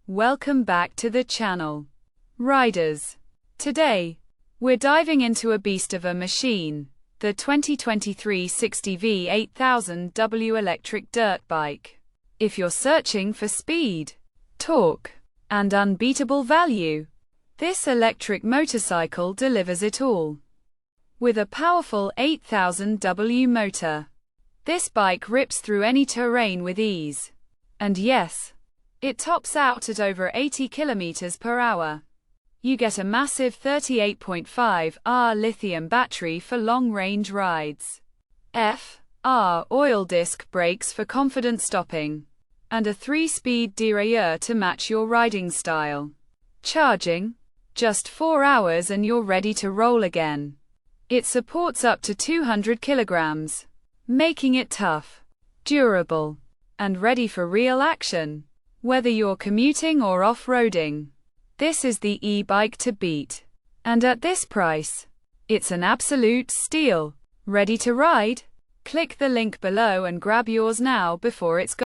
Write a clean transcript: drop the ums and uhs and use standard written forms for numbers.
Welcome back to the channel, riders. Today, we're diving into a beast of a machine, the 2023 60V 8000W electric dirt bike. If you're searching for speed, torque, and unbeatable value, this electric motorcycle delivers it all. With a powerful 8000W motor, this bike rips through any terrain with ease. And yes, it tops out at over 80 km per hour. You get a massive 38.5Ah lithium battery for long-range rides, FR oil disc brakes for confident stopping, and a 3-speed derailleur to match your riding style. Charging? Just 4 hours and you're ready to roll again. It supports up to 200 kilograms, making it tough, durable, and ready for real action. Whether you're commuting or off-roading, this is the e-bike to beat. And at this price, it's an absolute steal. Ready to ride? Click the link below and grab yours now before it's gone.